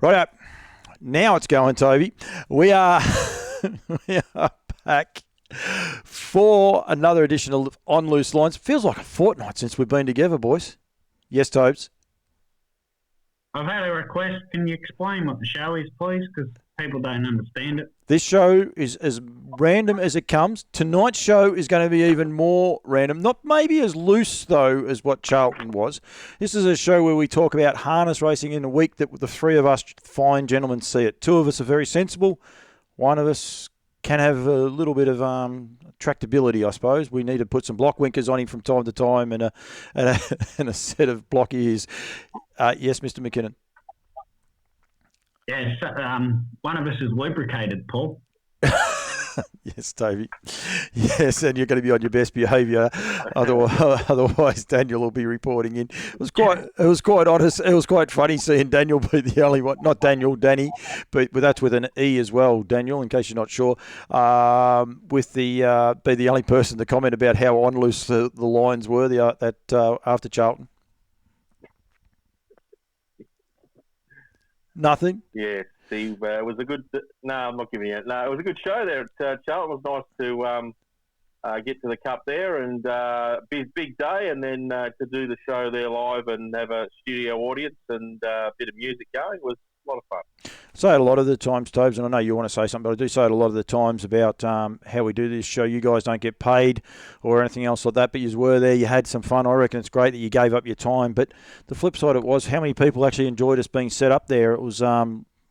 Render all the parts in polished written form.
Right up. Now it's going, Toby. We are we are back for another edition of On Loose Lines. Feels like a fortnight since we've been together, boys. Yes, Tobes? I've had a request. Can you explain what the show is, please? Because people don't understand it. This show is as random as it comes. Tonight's show is going to be even more random. Not maybe as loose, though, as what Charlton was. This is a show where we talk about harness racing in a week that the three of us fine gentlemen see it. Two of us are very sensible. One of us can have a little bit of tractability, I suppose. We need to put some block winkers on him from time to time and a set of block ears. Yes, Mr. McKinnon. Yes, one of us is lubricated, Paul. Yes, Toby. Yes, and you're going to be on your best behaviour. Otherwise, Daniel will be reporting in. It was quite honest. It was quite funny seeing Daniel be the only one. Not Daniel, Danny, but that's with an E as well. Daniel, in case you're not sure, be the only person to comment about how on loose the lines were after Charlton. Nothing? Yeah, Steve, it was a good... No, I'm not giving it. No, it was a good show there at Charlton. It was nice to get to the Cup there and big day, and then to do the show there live and have a studio audience and a bit of music going was a lot of fun. I say it a lot of the times, Tobes, and I know you want to say something, but I do say it a lot of the times about how we do this show. You guys don't get paid or anything else like that, but you were there, you had some fun. I reckon it's great that you gave up your time. But the flip side of it was how many people actually enjoyed us being set up there. It was, I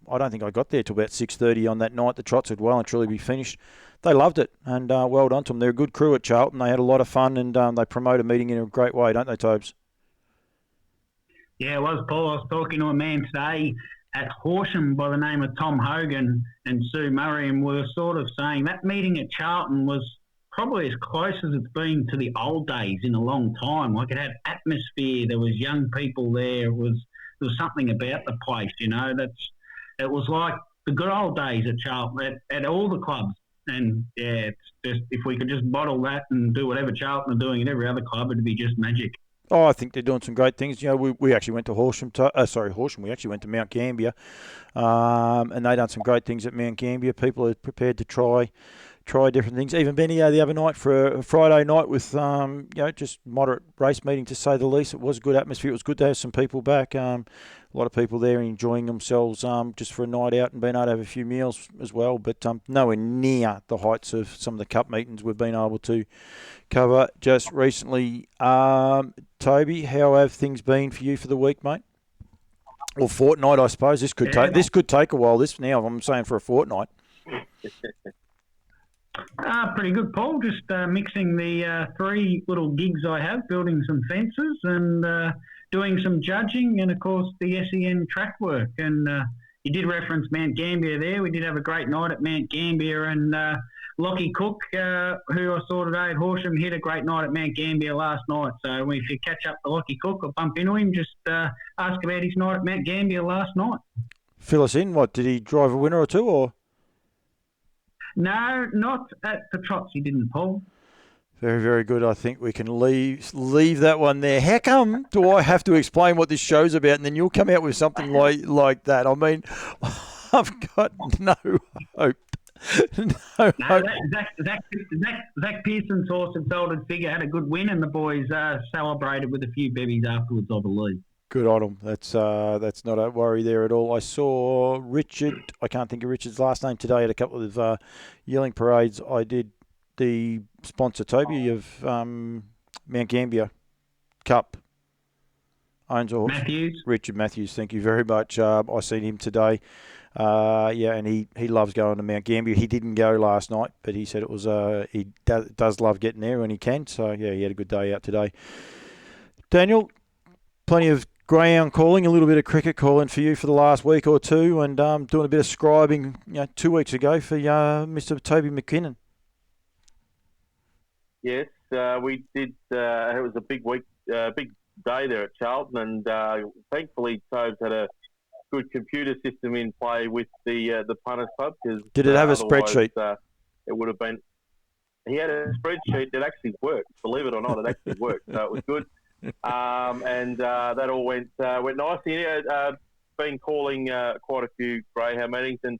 don't think I got there till about 6:30 on that night. The trots would well and truly be finished. They loved it, and well done to them. They're a good crew at Charlton. They had a lot of fun, and they promote a meeting in a great way, don't they, Tobes? Yeah, it was, Paul. I was talking to a man today at Horsham by the name of Tom Hogan and Sue Murray, and we were sort of saying that meeting at Charlton was probably as close as it's been to the old days in a long time. Like, it had atmosphere. There was young people there. There was something about the place, you know. It was like the good old days at Charlton at all the clubs. And yeah, it's just, if we could just bottle that and do whatever Charlton are doing at every other club, it'd be just magic. Oh, I think they're doing some great things. You know, we actually went to Horsham. We actually went to Mount Gambier, and they done some great things at Mount Gambier. People are prepared to try different things. Even Benny the other night for a Friday night with just moderate race meeting, to say the least. It was a good atmosphere. It was good to have some people back. A lot of people there enjoying themselves just for a night out and being able to have a few meals as well. But nowhere near the heights of some of the cup meetings we've been able to cover just recently. Toby, how have things been for you for the week, mate? Or fortnight, I suppose. This could take a while. I'm saying for a fortnight. Pretty good, Paul. Just mixing the three little gigs I have, building some fences and doing some judging and, of course, the SEN track work. And you did reference Mount Gambier there. We did have a great night at Mount Gambier, and Lockie Cook, who I saw today at Horsham, hit a great night at Mount Gambier last night. So if you catch up to Lockie Cook or bump into him, just ask about his night at Mount Gambier last night. Fill us in. What, did he drive a winner or two, or...? No, not at the trots he didn't, Paul. Very, very good. I think we can leave that one there. How come do I have to explain what this show's about, and then you'll come out with something like that? I mean, I've got no hope. Zach Pearson's horse at Salted Figure had a good win, and the boys celebrated with a few bevies afterwards, I believe. Good on them. That's not a worry there at all. I saw Richard. I can't think of Richard's last name today at a couple of yearling parades. I did the sponsor, Toby, of Mount Gambier Cup. Owns a horse. Matthews. Richard Matthews, thank you very much. I seen him today. And he loves going to Mount Gambier. He didn't go last night, but he said it was he does love getting there when he can. So, yeah, he had a good day out today. Daniel, plenty of greyhound calling, a little bit of cricket calling for you for the last week or two, and doing a bit of scribing 2 weeks ago for Mr. Toby McKinnon. Yes, we did. It was a big week, big day there at Charlton, and thankfully Tobes had a good computer system in play with the punters club. Did it have a spreadsheet? It would have been. He had a spreadsheet that actually worked. Believe it or not, it actually worked. So it was good. And that all went nicely. been calling quite a few greyhound meetings and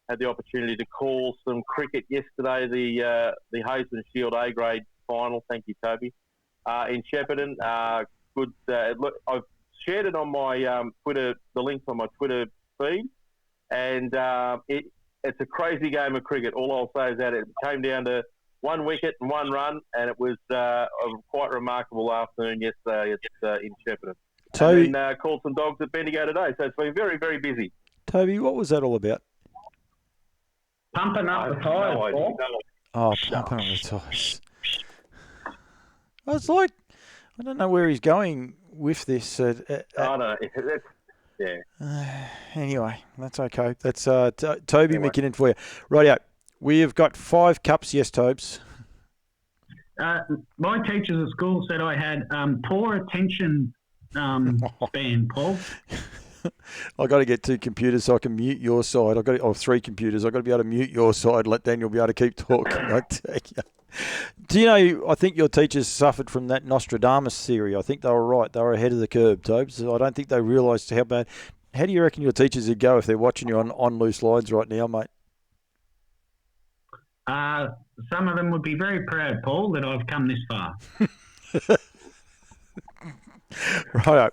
had the opportunity to call some cricket yesterday, the Hazeman Shield A grade final. Thank you, Toby. In Shepparton. Good. Look, I've shared it on my Twitter, the links on my Twitter feed, and it's a crazy game of cricket. All I'll say is that it came down to 1 wicket and 1 run, and it was a quite remarkable afternoon yesterday in Shepparton. Toby, And then called some dogs at Bendigo today, so it's been very, very busy. Toby, what was that all about? Pumping up the tyres, Paul. Oh, pumping up the tyres. I was like, I don't know where he's going with this. I don't know. Yeah. Anyway, that's okay. That's Toby McKinnon for you. Rightio. We have got 5 cups. Yes, Tobes. My teachers at school said I had poor attention span, Paul. I got to get 2 computers so I can mute your side. 3 computers. I got to be able to mute your side. Let Daniel be able to keep talking. I tell you. Do you know? I think your teachers suffered from that Nostradamus theory. I think they were right. They were ahead of the curve, Tobes. I don't think they realised how bad. How do you reckon your teachers would go if they're watching you on Loose Lines right now, mate? Some of them would be very proud, Paul, that I've come this far. Right.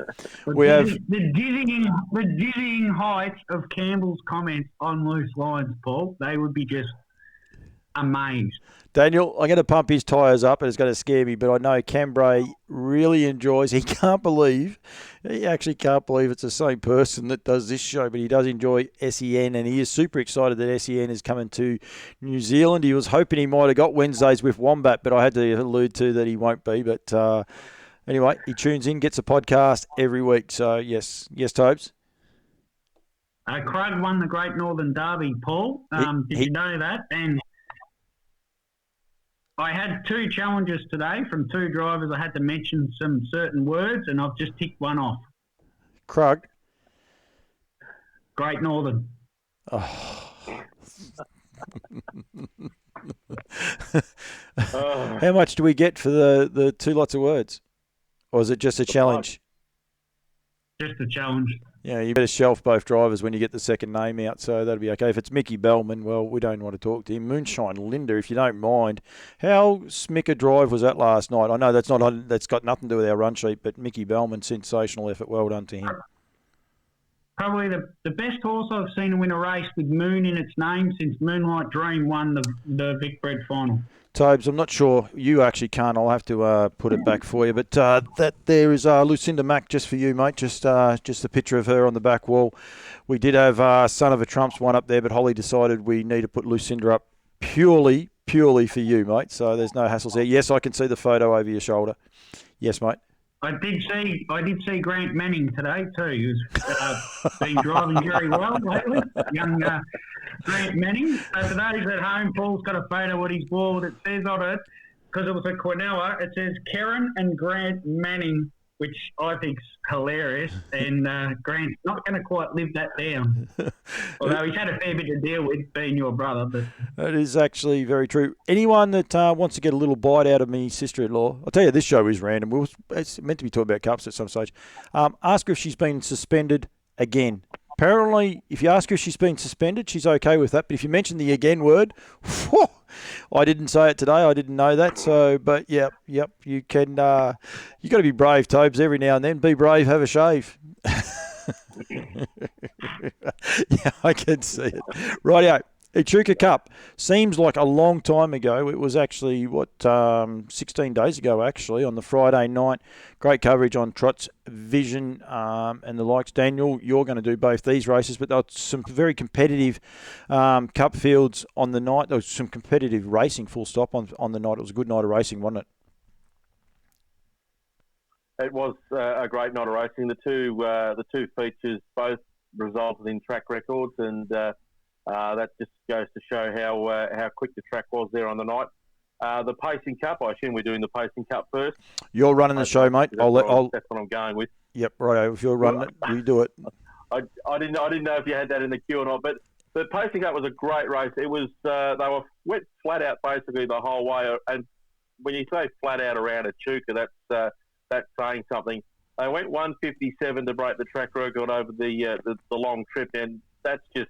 The dizzying height of Campbell's comments on Loose Lines, Paul. They would be just amazed. Daniel, I'm going to pump his tyres up and it's going to scare me, but I know Cambrai really enjoys. He actually can't believe it's the same person that does this show, but he does enjoy SEN and he is super excited that SEN is coming to New Zealand. He was hoping he might have got Wednesdays with Wombat, but I had to allude to that he won't be. But anyway, he tunes in, gets a podcast every week. So, yes, Tobes? Krug won the Great Northern Derby, Paul. Did you know that? And I had 2 challenges today from 2 drivers. I had to mention some certain words, and I've just ticked one off. Krug? Great Northern. Oh. How much do we get for the 2 lots of words? Or is it just a challenge? Just a challenge. Yeah, you better shelf both drivers when you get the second name out, so that'll be okay. If it's Mickey Bellman, well, we don't want to talk to him. Moonshine Linda, if you don't mind. How smicker drive was that last night? I know that's got nothing to do with our run sheet, but Mickey Bellman, sensational effort. Well done to him. Probably the best horse I've seen win a race with Moon in its name since Moonlight Dream won the Vic Bred final. Tobes, I'm not sure. You actually can't. I'll have to put it back for you. But that there is Lucinda Mack just for you, mate. Just a picture of her on the back wall. We did have Son of a Trump's one up there, but Holly decided we need to put Lucinda up purely for you, mate. So there's no hassles there. Yes, I can see the photo over your shoulder. Yes, mate. I did see Grant Manning today too. He was been driving very well lately. Young Grant Manning. So for those at home, Paul's got a photo of what he's wore that says on it, because it was at Quinella, it says Karen and Grant Manning, which I think's hilarious. And Grant's not going to quite live that down. Although he's had a fair bit to deal with being your brother. But that is actually very true. Anyone that wants to get a little bite out of me sister-in-law, I'll tell you, this show is random. It's meant to be talking about cups at some stage. Ask her if she's been suspended again. Apparently, if you ask her if she's been suspended, she's okay with that. But if you mention the again word, whew, I didn't say it today. I didn't know that. So, but yep, you can. You got to be brave, Tobes. Every now and then, be brave. Have a shave. Yeah, I can see it. Rightio. Echuca Cup seems like a long time ago. It was actually 16 days ago actually on the Friday night. Great coverage on Trot's Vision and the likes. Daniel, you're going to do both these races, but there were some very competitive cup fields on the night. There was some competitive racing, full stop, on the night. It was a good night of racing, wasn't it? It was a great night of racing. The two features both resulted in track records, and that just goes to show how quick the track was there on the night. The Pacing Cup, I assume we're doing the Pacing Cup first. You're running the show, mate. That's what I'm going with. Yep, right. If you're running it, you do it. I didn't know if you had that in the queue or not, but the Pacing Cup was a great race. It was they were wet flat out basically the whole way, and when you say flat out around Echuca, that's saying something. They went 1:57 to break the track record over the long trip, and that's just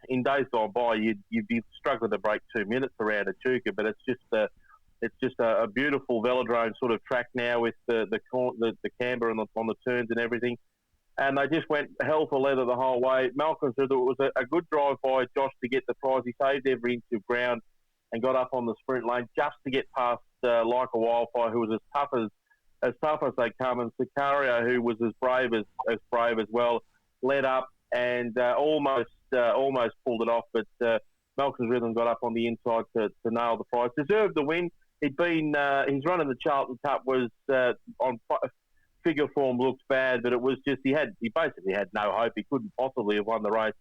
in days gone by you'd be struggling to break 2 minutes around Echuca, but it's just a beautiful velodrome sort of track now with the camber on the turns and everything. And they just went hell for leather the whole way. Malcolm said that it was a good drive by Josh to get the prize. He saved every inch of ground and got up on the sprint lane just to get past Like a Wildfire, who was as tough as they come, and Sicario, who was as brave as well, led up and almost pulled it off. But Malcolm's Rhythm got up on the inside to nail the prize. Deserved the win. He'd been his run in the Charlton Cup was on figure form looked bad, but it was just he basically had no hope. He couldn't possibly have won the race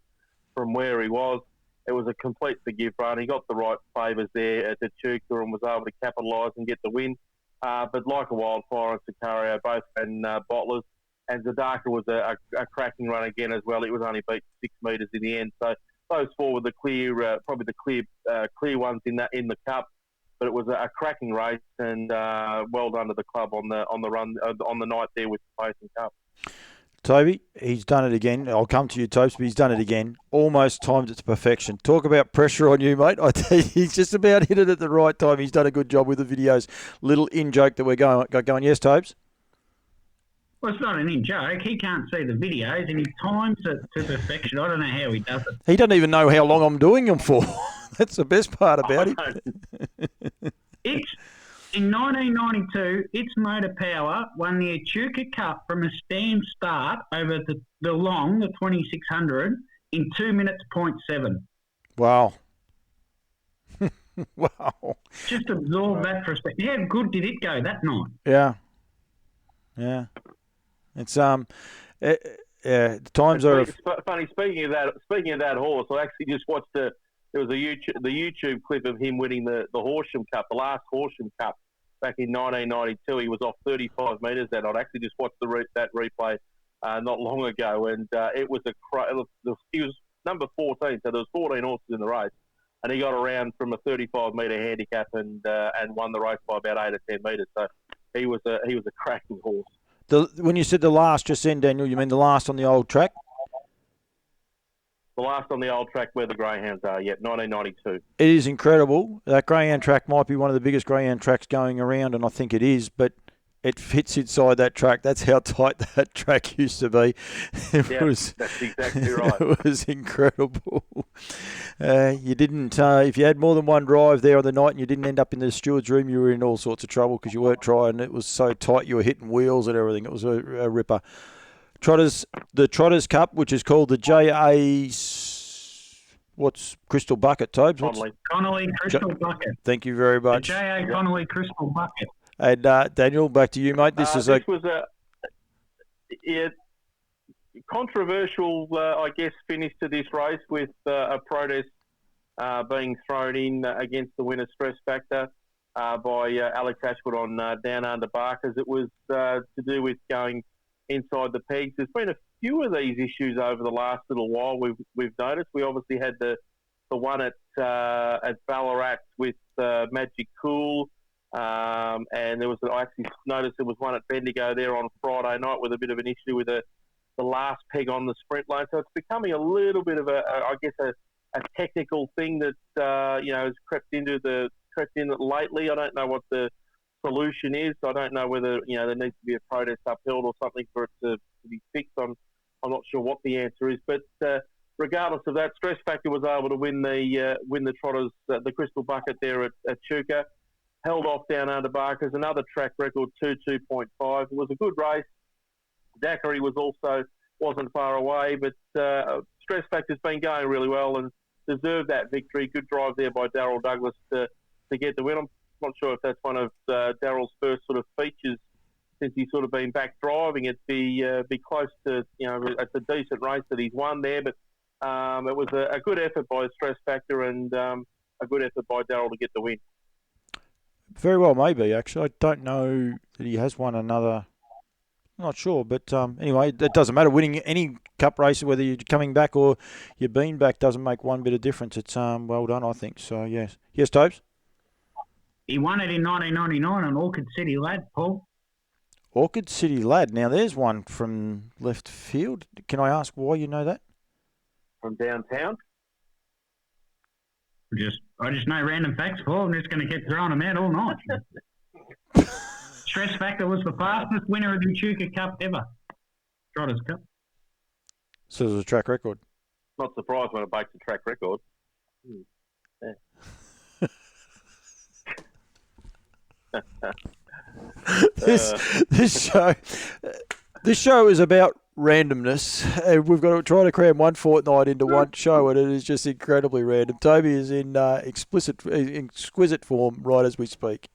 from where he was. It was a complete forgive run. He got the right favours there at the Echuca and was able to capitalise and get the win. But Like a Wildfire and Sicario both and bottlers, and Zadaka was a cracking run again as well. It was only beat 6 metres in the end. So those four were the clear, probably the clear ones in the cup. But it was a cracking race, and well done to the club on the run on the night there with the Payson Cup. Toby, he's done it again. I'll come to you, Topes, but he's done it again. Almost timed it to perfection. Talk about pressure on you, mate. I tell you, he's just about hit it at the right time. He's done a good job with the videos. Little in-joke that we're going. Yes, Topes? Well, it's not an in-joke. He can't see the videos, and he times it to perfection. I don't know how he does it. He doesn't even know how long I'm doing them for. That's the best part about it. In 1992, its Motor Power won the Echuca Cup from a stand start over the 2600, in 2 minutes, 0.7. Wow. Wow. Just absorb that for a second. How good did it go that night? Yeah. It's the times are funny. Speaking of that horse, I actually just watched there was the YouTube clip of him winning the Horsham Cup, the last Horsham Cup back in 1992. He was off 35 metres that night. I actually just watched that replay not long ago, and it was he was number 14, so there was 14 horses in the race, and he got around from a 35 metre handicap and won the race by about 8 or 10 metres. So he was a cracking horse. When you said the last just then, Daniel, you mean the last on the old track? The last on the old track where the greyhounds are, 1992. It is incredible. That greyhound track might be one of the biggest greyhound tracks going around, and I think it is, but it fits inside that track. That's how tight that track used to be. That's exactly right. It was incredible. You didn't, if you had more than one drive there on the night and you didn't end up in the steward's room, you were in all sorts of trouble because you weren't trying. It was so tight, you were hitting wheels and everything. It was a ripper. The Trotters Cup, which is called the J.A. What's Crystal Bucket, Tobes? Connolly Crystal Bucket. Thank you very much. The J.A. Connolly Crystal Bucket. And Daniel, back to you, mate. This was a controversial, I guess, finish to this race with a protest being thrown in against the winner Stress Factor by Alex Ashwood on Down Under Barkers. It was to do with going inside the pegs. There's been a few of these issues over the last little while. We've noticed. We obviously had the one at Ballarat with Magic Cool, and there was I actually noticed there was one at Bendigo there on Friday night with a bit of an issue with the last peg on the sprint lane. So it's becoming a little bit of a technical thing that has crept in it lately. I don't know what the solution is. I don't know whether there needs to be a protest upheld or something for it to be fixed. I'm not sure what the answer is, but regardless of that, Stress Factor was able to win the Trotters, the Crystal Bucket there at Echuca. Held off Down Under Barkers, another track record 2.5. It was a good race. Daiquiri wasn't far away, but Stress Factor's been going really well and deserved that victory. Good drive there by Darryl Douglas to get the win. I'm not sure if that's one of Darryl's first sort of features since he's sort of been back driving. It'd be close to, it's a decent race that he's won there, but it was a good effort by Stress Factor and a good effort by Darryl to get the win. Very well, maybe, actually. I don't know that he has won another. I'm not sure, but anyway, it doesn't matter. Winning any cup race, whether you're coming back or you've been back, doesn't make one bit of difference. It's well done, I think. So, yes. Yes, Tobes? He won it in 1999 on Orchid City Lad, Paul. Orchid City Lad. Now, there's one from left field. Can I ask why you know that? From downtown. I just know random facts, Paul. I'm just going to keep throwing them out all night. Stress Factor was the fastest winner of the Echuca Cup ever. Trotters Cup. So there's a track record. Not surprised when it breaks a track record. Yeah. This show is about randomness, and we've got to try to cram one fortnight into one show, and it is just incredibly random. Toby is in exquisite form right as we speak.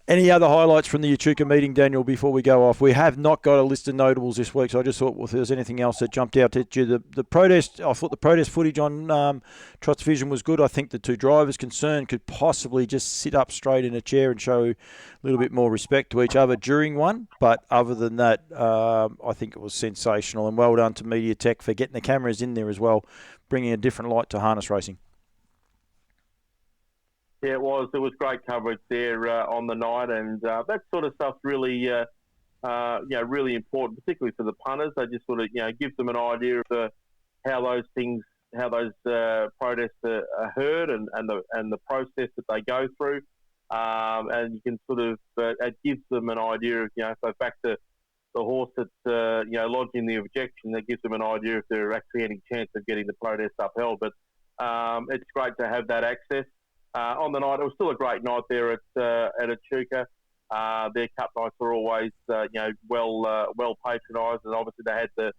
Any other highlights from the Echuca meeting, Daniel, before we go off? We have not got a list of notables this week, so I just thought, well, if there was anything else that jumped out at you. The protest, I thought the protest footage on Trot's Vision was good. I think the two drivers concerned could possibly just sit up straight in a chair and show a little bit more respect to each other during one. But other than that, I think it was sensational. And well done to MediaTek for getting the cameras in there as well, bringing a different light to harness racing. Yeah, it was. There was great coverage there on the night, and that sort of stuff's really, really important, particularly for the punters. They just sort of, gives them an idea of how those protests are heard and the process that they go through, and you can sort of it gives them an idea of so back to the horse that's lodging the objection, that gives them an idea if there are actually any chance of getting the protest upheld. But it's great to have that access. On the night, it was still a great night there at Echuca. Their cup nights were always, well patronised, and obviously they had the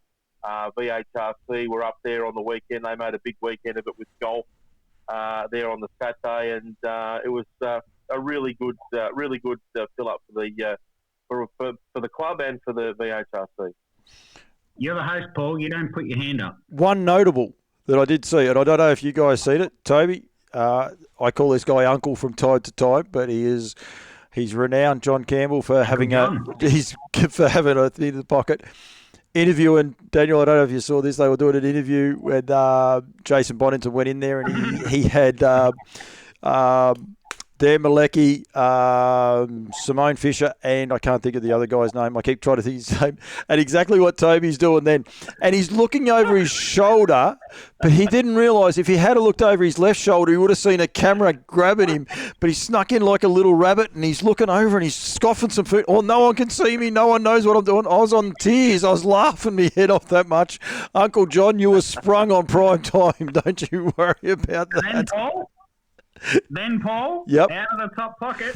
VHRC were up there on the weekend. They made a big weekend of it with golf there on the Saturday, and it was a really good fill up for the club and for the VHRC. You're the host, Paul. You don't put your hand up. One notable that I did see, and I don't know if you guys seen it, Toby. I call this guy Uncle from time to time, but he's renowned, John Campbell, for having a in the pocket interview. And Daniel, I don't know if you saw this. They were doing an interview when Jason Bonington went in there, and he had Dan Malecki, Simone Fisher, and I can't think of the other guy's name. I keep trying to think his name. And exactly what Toby's doing then. And he's looking over his shoulder, but he didn't realise if he had looked over his left shoulder, he would have seen a camera grabbing him. But he snuck in like a little rabbit, and he's looking over and he's scoffing some food. Oh, no one can see me. No one knows what I'm doing. I was on tears. I was laughing my head off that much. Uncle John, you were sprung on prime time. Don't you worry about that. Then Paul, yep. Out of the top pocket.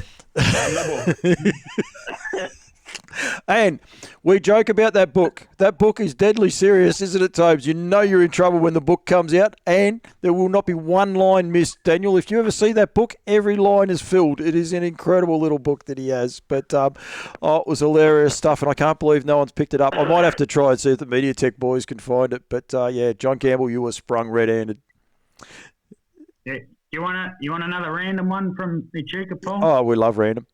And we joke about that book. That book is deadly serious, isn't it, Tobes? You know you're in trouble when the book comes out, and there will not be one line missed. Daniel, if you ever see that book, every line is filled. It is an incredible little book that he has. But it was hilarious stuff, and I can't believe no one's picked it up. I might have to try and see if the MediaTek boys can find it. But, John Campbell, you were sprung red-handed. Yeah. You want another random one from Echuca, Paul? Oh, we love random.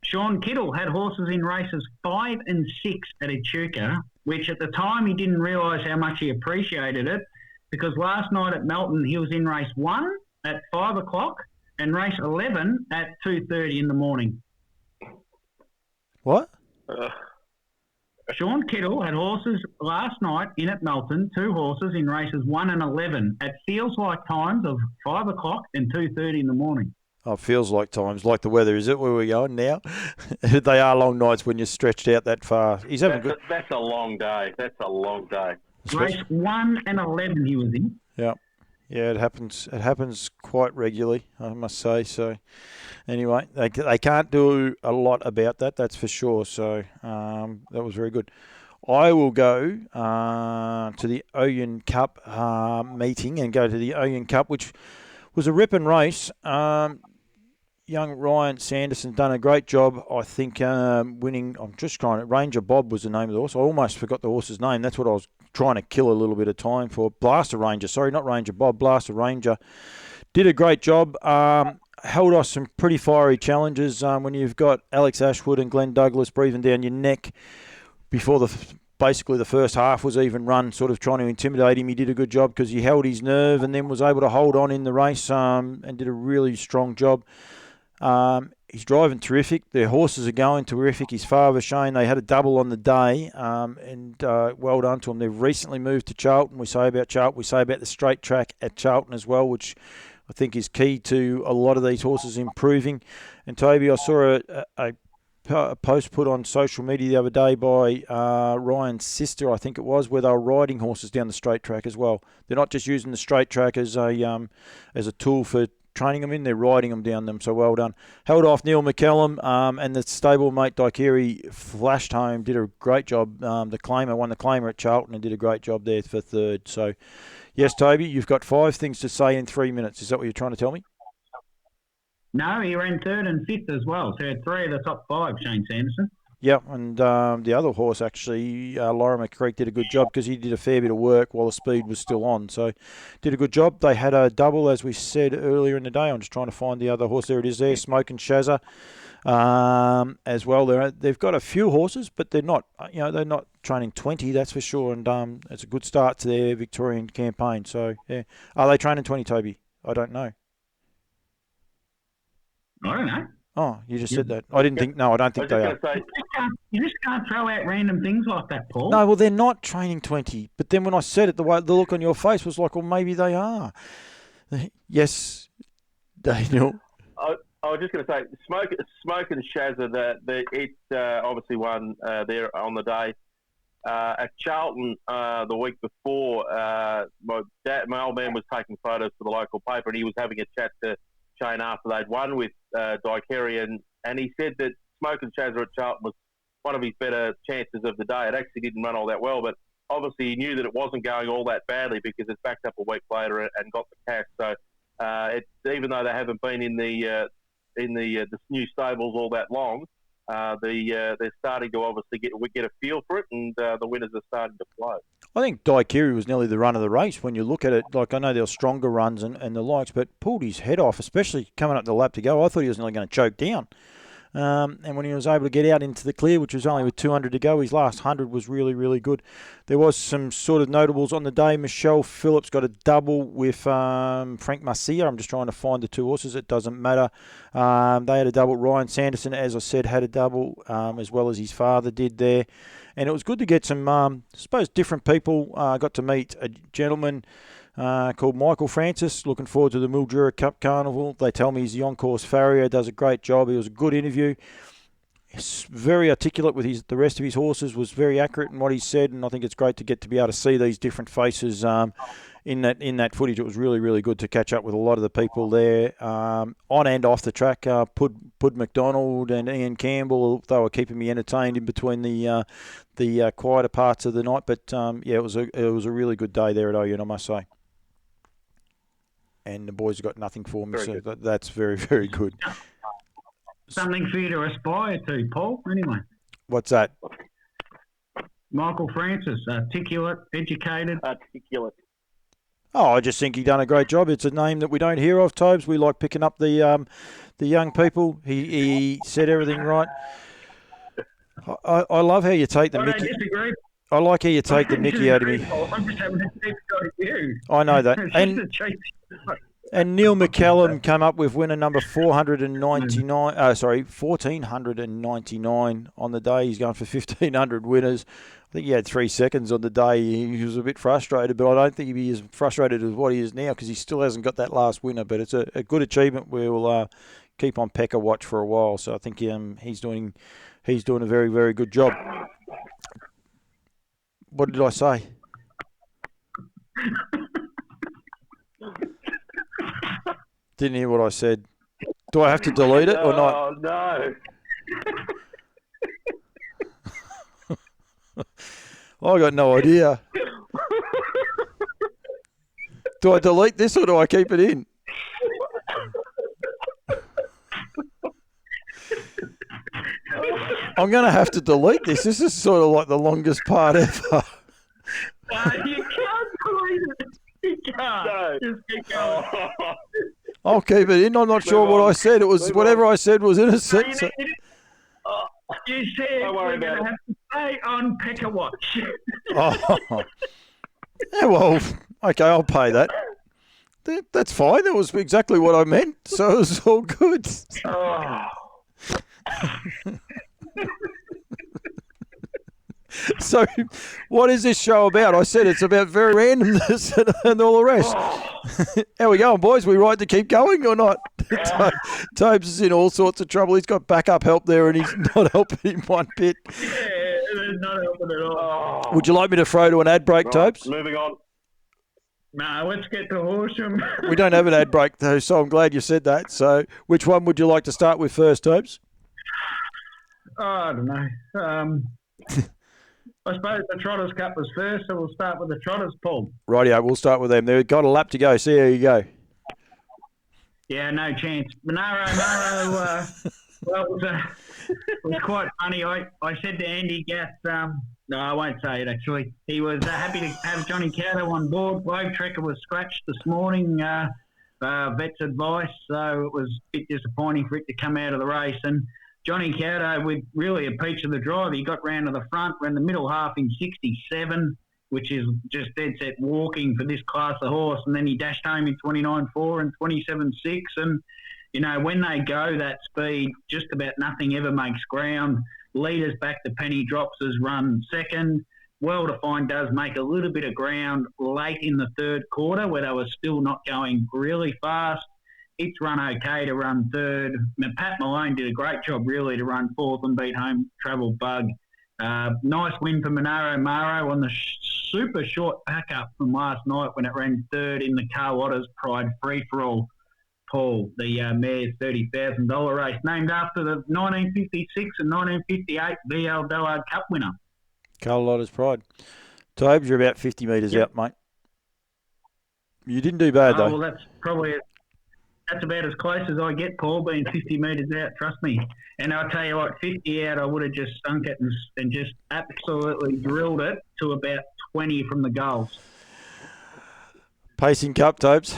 Sean Kittle had horses in races 5 and 6 at Echuca, which at the time he didn't realise how much he appreciated it, because last night at Melton he was in race 1 at 5 o'clock and race 11 at 2:30 in the morning. What? Sean Kittle had horses last night in at Melton, 2 horses in races 1 and 11 at feels like times of 5 o'clock and 2:30 in the morning. Oh, feels like times, like the weather. Is it where we're going now? They are long nights when you're stretched out that far. He's having good. That's a long day. That's a long day. Race 1 and 11 he was in. Yeah. Yeah, it happens. It happens quite regularly, I must say. So, anyway, they can't do a lot about that. That's for sure. So that was very good. I will go to the Oyen Cup meeting and go to the Oyen Cup, which was a ripping race. Young Ryan Sanderson done a great job, I think, winning. I'm just trying to. Ranger Bob was the name of the horse. I almost forgot the horse's name. That's what I was trying to kill a little bit of time for. Blaster Ranger, sorry, not Ranger Bob. Blaster Ranger did a great job. Held us some pretty fiery challenges when you've got Alex Ashwood and Glenn Douglas breathing down your neck before basically the first half was even run, sort of trying to intimidate him. He did a good job because he held his nerve and then was able to hold on in the race and did a really strong job. He's driving terrific. Their horses are going terrific. His father, Shane, they had a double on the day, and well done to them. They've recently moved to Charlton. We say about Charlton. We say about the straight track at Charlton as well, which I think is key to a lot of these horses improving. And Toby, I saw a post put on social media the other day by Ryan's sister, I think it was, where they were riding horses down the straight track as well. They're not just using the straight track as a tool for training them in, they're riding them down them, so well done. Held off Neil McCallum, and the stablemate Daikiri flashed home, did a great job. The claimer won the claimer at Charlton and did a great job there for third. So, yes, Toby, you've got 5 things to say in 3 minutes. Is that what you're trying to tell me? No, he ran third and fifth as well. So he had 3 of the top 5, Shane Sanderson. Yeah, and the other horse, actually, Laura McCreek, did a good job because he did a fair bit of work while the speed was still on. So did a good job. They had a double, as we said earlier in the day. I'm just trying to find the other horse. There it is there, Smoke and Shazza as well. They've got a few horses, but they're not training 20, that's for sure. And it's a good start to their Victorian campaign. So, yeah. Are they training 20, Toby? I don't know. I don't know. Oh, you just said that. I didn't think. No, I don't think they are. You just can't throw out random things like that, Paul. No, well, they're not training 20. But then when I said it, the look on your face was like, well, maybe they are. Yes, Daniel. I was just going to say, Smoke and Shazza, it obviously won there on the day. At Charlton the week before, my old man was taking photos for the local paper, and he was having a chat to Shane after they'd won with Daikiri, and he said that Smoke and Shazza at Charlton was one of his better chances of the day. It actually didn't run all that well, but obviously he knew that it wasn't going all that badly because it backed up a week later and got the cash. So even though they haven't been in the new stables all that long, they're starting to obviously get a feel for it, and the winners are starting to flow. I think Daikiri was nearly the run of the race when you look at it. Like, I know there were stronger runs and the likes, but pulled his head off, especially coming up the lap to go. I thought he was nearly going to choke down. And when he was able to get out into the clear, which was only with 200 to go, his last 100 was really, really good. There was some sort of notables on the day. Michelle Phillips got a double with Frank Marcia. I'm just trying to find the 2 horses. It doesn't matter. They had a double. Ryan Sanderson, as I said, had a double, as well as his father did there. And it was good to get some, I suppose, different people. Got to meet a gentleman called Michael Francis. Looking forward to the Mildura Cup Carnival. They tell me he's the on-course farrier, does a great job. It was a good interview. He's very articulate with the rest of his horses, was very accurate in what he said, and I think it's great to get to be able to see these different faces in that footage. It was really, really good to catch up with a lot of the people there on and off the track. Pud McDonald and Ian Campbell, they were keeping me entertained in between the quieter parts of the night. But it was a really good day there at Oyun, I must say. And the boys have got nothing for me, so that's very, very good. Something for you to aspire to, Paul, anyway. What's that? Michael Francis, articulate, educated. Articulate. Oh, I just think he done a great job. It's a name that we don't hear of, Tobes. We like picking up the young people. He said everything right. I love how you take the Mickey. Disagree. I like how you take the Mickey out of me. I'm just having a deep shot at you. I know that. And Neil McCallum came up with winner number 1499 on the day. He's going for 1,500 winners. I think he had 3 seconds on the day. He was a bit frustrated, but I don't think he'd be as frustrated as what he is now because he still hasn't got that last winner. But it's a good achievement. We'll keep on Pecker watch for a while. So I think he's doing a very, very good job. What did I say? Didn't hear what I said. Do I have to delete it or not? Oh, no. I got no idea. Do I delete this or do I keep it in? I'm going to have to delete this. This is sort of like the longest part ever. You can't delete it. You can't. No. Just keep going. I'll keep it in. I'm not sure what I said. It was whatever I said was innocent. So. You said we're going to have to stay on Pecker Watch. Oh. Yeah, well, okay, I'll pay that. That's fine. That was exactly what I meant. So it was all good. Oh. So, what is this show about? I said it's about very randomness and all the rest. Oh, How we going, boys? We right to keep going or not? Tobes is in all sorts of trouble. He's got backup help there, and he's not helping him one bit. yeah, it's not helping at all. Oh, Would you like me to throw to an ad break, right, Tobes? moving on. No, let's get to Horsham. We don't have an ad break, though, so I'm glad you said that. So, which one would you like to start with first, Tobes? Oh, I don't know. I suppose the Trotters Cup was first, so we'll start with the Trotters, Paul. Rightio, we'll start with them. They've got a lap to go. See how you go. Yeah, no chance. Monaro, well, it was quite funny. I said to Andy Gath, no, I won't say it actually. He was happy to have Johnny Cowder on board. Globe Trekker was scratched this morning, vet's advice, so it was a bit disappointing for it to come out of the race. And Johnny Cowder, with really a peach of the drive, he got round to the front, ran the middle half in 67, which is just dead set walking for this class of horse. And then he dashed home in 29.4 and 27.6. And, you know, when they go that speed, just about nothing ever makes ground. Leaders back to Penny Drops has run second. Well Defined does make a little bit of ground late in the third quarter where they were still not going really fast. It's run okay to run third. Pat Malone did a great job really to run fourth and beat Home Travel Bug. Nice win for Monaro Maro on the super short backup from last night when it ran third in the Carlotta's Pride Free-for-All. Paul, the mare's $30,000 race, named after the 1956 and 1958 VL Dillard Cup winner. Carlotta's Pride. Tobes, you're about 50 metres out, mate. You didn't do bad, though. Well, that's about as close as I get, Paul, being 50 metres out, trust me. And I'll tell you what, 50 out, I would have just sunk it and just absolutely drilled it to about 20 from the goals. Pacing Cup, Tobes.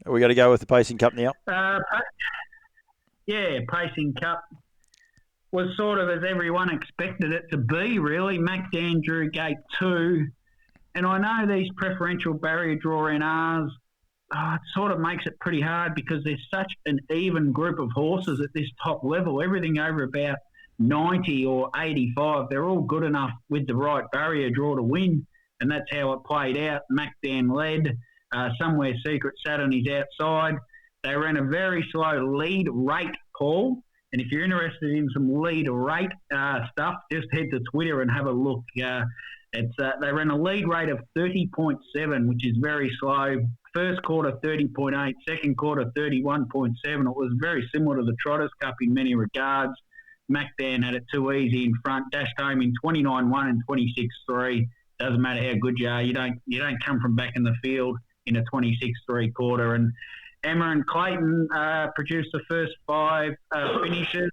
Are we going to go with the Pacing Cup now? Yeah, Pacing Cup was sort of as everyone expected it to be, really. Mac Andrew Gate 2. And I know these preferential barrier draw NRs, it sort of makes it pretty hard because there's such an even group of horses at this top level. Everything over about 90 or 85, they're all good enough with the right barrier draw to win. And that's how it played out. Mac Dan led. Somewhere Secret Saturn is outside. They ran a very slow lead rate, Paul. And if you're interested in some lead rate stuff, just head to Twitter and have a look. They ran a lead rate of 30.7, which is very slow. First quarter, 30.8. Second quarter, 31.7. It was very similar to the Trotters Cup in many regards. Mac Dan had it too easy in front. Dashed home in 29.1 and 26.3. Doesn't matter how good you are. You don't come from back in the field in a 26.3 quarter. And Emma and Clayton produced the first 5 finishes.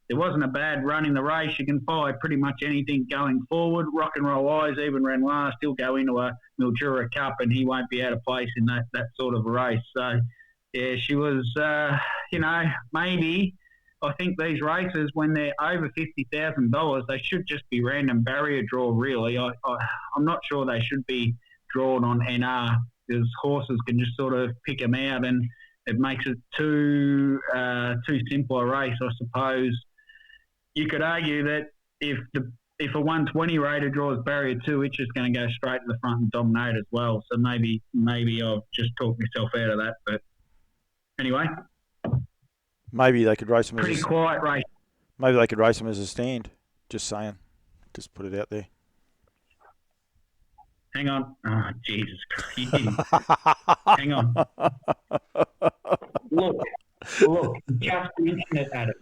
There wasn't a bad run in the race. You can follow pretty much anything going forward. Rock and Roll Eyes even ran last. He'll go into a Mildura Cup and he won't be out of place in that sort of race. So, yeah, she was, maybe I think these races, when they're over $50,000, they should just be random barrier draw, really. I'm not sure they should be drawn on NR because horses can just sort of pick them out and it makes it too simple a race, I suppose. You could argue that if a 120 rated draws barrier 2, it's just going to go straight to the front and dominate as well. So maybe I've just talked myself out of that. But anyway, maybe they could race them pretty quiet race. Maybe they could race them as a stand. Just saying. Just put it out there. Hang on. Oh, Jesus Christ. Hang on. Look, just mention it, Adam.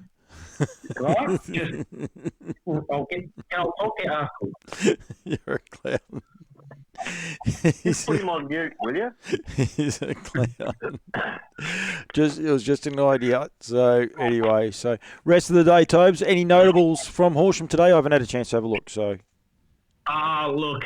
Right? I'll talk it afterwards. You're a clown. Put him on mute, will you? He's a clown. It was just an idea. So anyway, rest of the day, Tobes. Any notables from Horsham today? I haven't had a chance to have a look. So. Oh, look,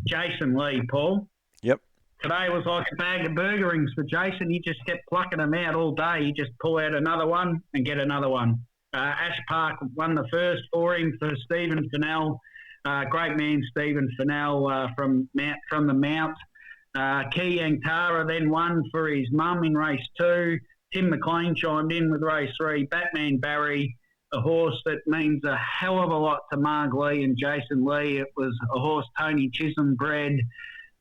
Jason Lee, Paul. Yep. Today was like a bag of burger rings for Jason. He just kept plucking them out all day. He just pull out another one and get another one. Ash Park won the first for him for Stephen Fennell. Great man, Stephen Fennell from the Mount. Key Ankara then won for his mum in race 2. Tim McLean chimed in with race 3, Batman Barry, a horse that means a hell of a lot to Marg Lee and Jason Lee. It was a horse Tony Chisholm bred.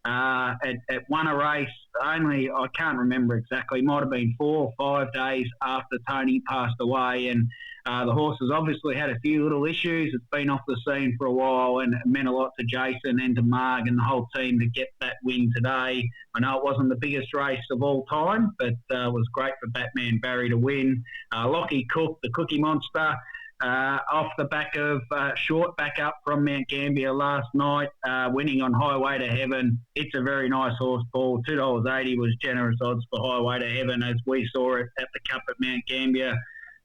It won a race only, I can't remember exactly, might have been 4 or 5 days after Tony passed away. And the horse has obviously had a few little issues. It's been off the scene for a while, and it meant a lot to Jason and to Marg and the whole team to get that win today. I know it wasn't the biggest race of all time, but it was great for Batman Barry to win. Lockie Cook, the Cookie Monster, off the back of short backup from Mount Gambier last night, winning on Highway to Heaven. It's a very nice horse, Paul. $2.80 was generous odds for Highway to Heaven as we saw it at the Cup at Mount Gambier.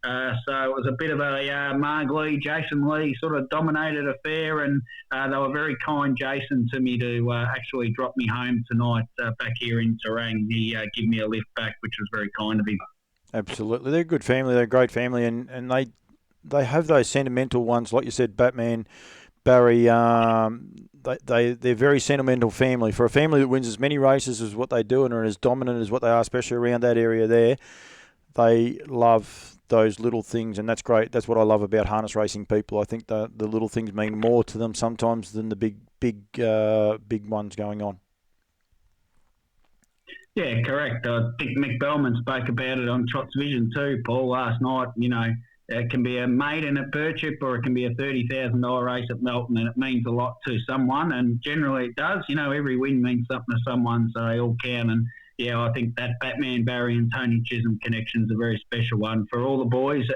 So it was a bit of a Marg Lee, Jason Lee sort of dominated affair, and they were very kind, Jason, to me to actually drop me home tonight back here in Terang. He gave me a lift back, which was very kind of him. Absolutely. They're a good family. They're a great family, and they have those sentimental ones, like you said, Batman, Barry. They're very sentimental family. For a family that wins as many races as what they do and are as dominant as what they are, especially around that area there, they love those little things, and that's great. That's what I love about harness racing people. I think the little things mean more to them sometimes than the big ones going on. Yeah, correct. I think Mick Bellman spoke about it on Trot's Vision too, Paul, last night. You know, it can be a maiden at Birchip or it can be a $30,000 race at Melton, and it means a lot to someone, and generally it does. You know, every win means something to someone, so they all count. And yeah, I think that Batman Barry and Tony Chisholm connection is a very special one for all the boys.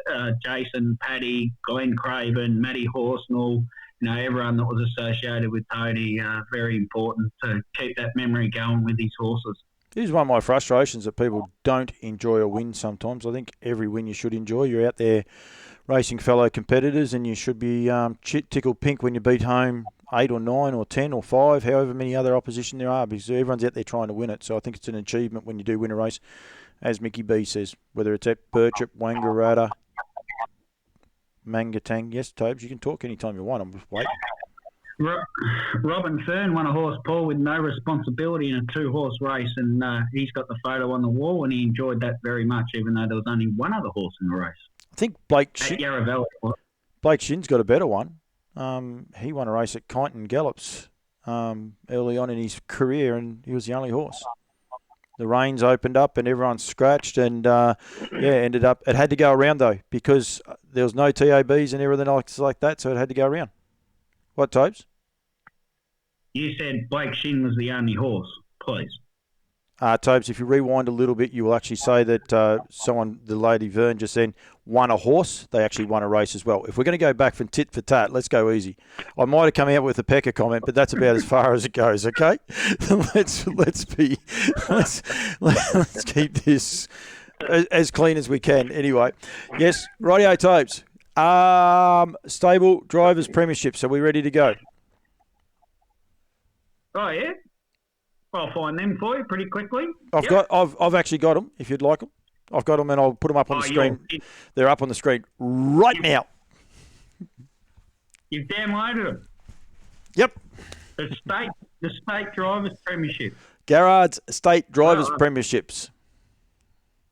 Jason, Paddy, Glenn Craven, Matty Horsnell, you know, everyone that was associated with Tony. Very important to keep that memory going with these horses. Here's one of my frustrations, that people don't enjoy a win sometimes. I think every win you should enjoy. You're out there racing fellow competitors, and you should be tickled pink when you beat home 8 or 9 or 10 or 5, however many other opposition there are, because everyone's out there trying to win it. So I think it's an achievement when you do win a race, as Mickey B says, whether it's at Birchip, Wangaratta, Mangatang. Yes, Tobes, you can talk anytime you want. I'm just waiting. Robin Fern won a horse, Paul, with no responsibility in a 2-horse race, and he's got the photo on the wall, and he enjoyed that very much, even though there was only one other horse in the race. I think Blake Yarravella. Shin's got a better one. He won a race at Kyneton Gallops early on in his career, and he was the only horse. The reins opened up and everyone scratched, and ended up. It had to go around though, because there was no TABs and everything else like that, so it had to go around. What, Tobes? You said Blake Shin was the only horse, please. Tobes, if you rewind a little bit, you will actually say that the lady Vern just then won a horse. They actually won a race as well. If we're going to go back from tit for tat, let's go easy. I might have come out with a Pecker comment, but that's about as far as it goes. Okay, let's keep this as clean as we can. Anyway, yes, rightio, Tobes. Stable drivers premierships. Are we ready to go? Oh yeah. I'll find them for you pretty quickly. I've actually got them. If you'd like them, I've got them, and I'll put them up on the screen. They're up on the screen right now. You've downloaded them. Yep. The state drivers premiership. Garrard's state drivers premierships.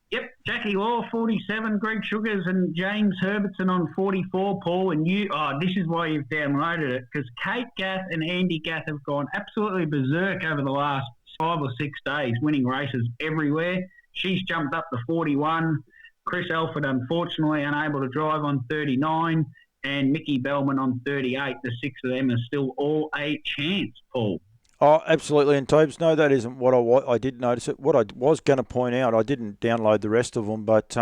Yep, Jackie Law 47, Greg Sugars and James Herbertson on 44, Paul, and you. Oh, this is why you've downloaded it, because Kate Gath and Andy Gath have gone absolutely berserk over the last 5 or 6 days, winning races everywhere. She's jumped up to 41. Chris Alford, unfortunately, unable to drive on 39, and Mickey Bellman on 38. The 6 of them are still all a chance, Paul. Oh, absolutely. And Tobes, no, that isn't what I did notice it. What I was going to point out, I didn't download the rest of them, but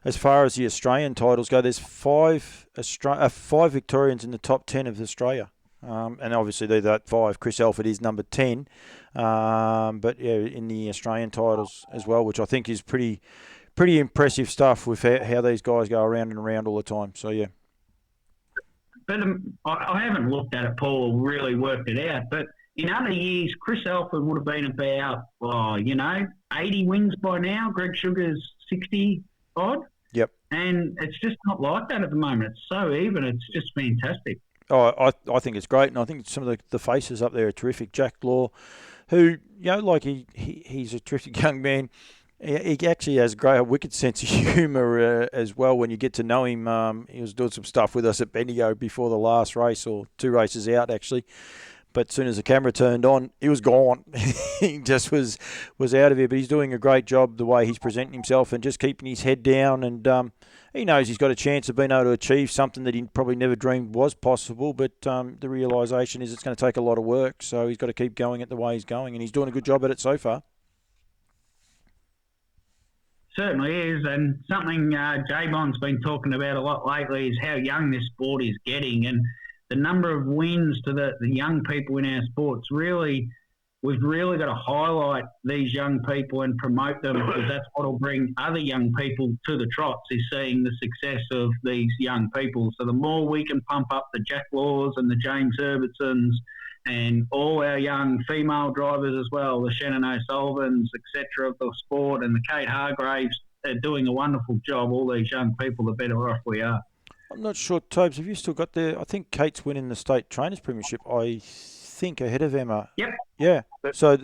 as far as the Australian titles go, there's 5 Victorians in the top 10 of Australia. And obviously they're that 5. Chris Alford is number 10. But yeah, in the Australian titles as well, which I think is pretty impressive stuff with how these guys go around and around all the time. So, yeah. But I haven't looked at it, Paul, or really worked it out, but in other years, Chris Alford would have been about, 80 wins by now. Greg Sugars, 60 odd. Yep. And it's just not like that at the moment. It's so even. It's just fantastic. Oh, I think it's great, and I think some of the faces up there are terrific. Jack Law, who, he's a terrific young man. He actually has a wicked sense of humour as well. When you get to know him, he was doing some stuff with us at Bendigo before the last race, or 2 races out actually. But as soon as the camera turned on, he was gone. He just was out of here. But he's doing a great job the way he's presenting himself and just keeping his head down. And he knows he's got a chance of being able to achieve something that he probably never dreamed was possible. But the realisation is it's going to take a lot of work. So he's got to keep going at the way he's going. And he's doing a good job at it so far. Certainly is, and something J-Bond's been talking about a lot lately is how young this sport is getting, and the number of wins to the young people in our sports. Really, we've really got to highlight these young people and promote them, because that's what will bring other young people to the trots, is seeing the success of these young people. So the more we can pump up the Jack Laws and the James Herbertsons and all our young female drivers as well, the Shannon O'Sullivans, etc. of the sport, and the Kate Hargraves, are doing a wonderful job. All these young people, the better off we are. I'm not sure, Tobes, have you still got I think Kate's winning the state trainers premiership, I think, ahead of Emma. Yep. Yeah. So,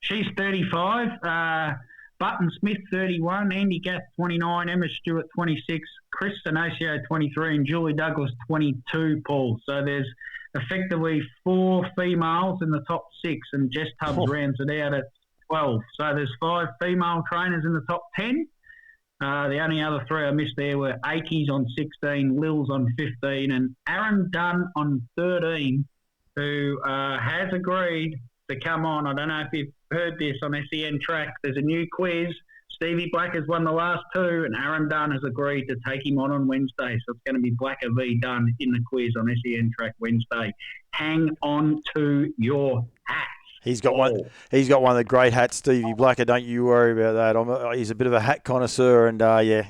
she's 35. Button Smith, 31. Andy Gath, 29. Emma Stewart, 26. Chris Sinocio, 23. And Julie Douglas, 22, Paul. So there's effectively 4 females in the top 6, and Jess Tubbs rounds it out at 12. So there's 5 female trainers in the top 10. The only other 3 I missed there were Akies on 16, Lils on 15, and Aaron Dunn on 13, who has agreed to come on. I don't know if you've heard this on SEN Track. There's a new quiz. Stevie Black has won the last 2, and Aaron Dunn has agreed to take him on Wednesday. So it's going to be Blacker v Dunn in the quiz on SEN Track Wednesday. Hang on to your hat. He's got one. He's got one of the great hats, Stevie Blacker. Don't you worry about that. He's a bit of a hat connoisseur, and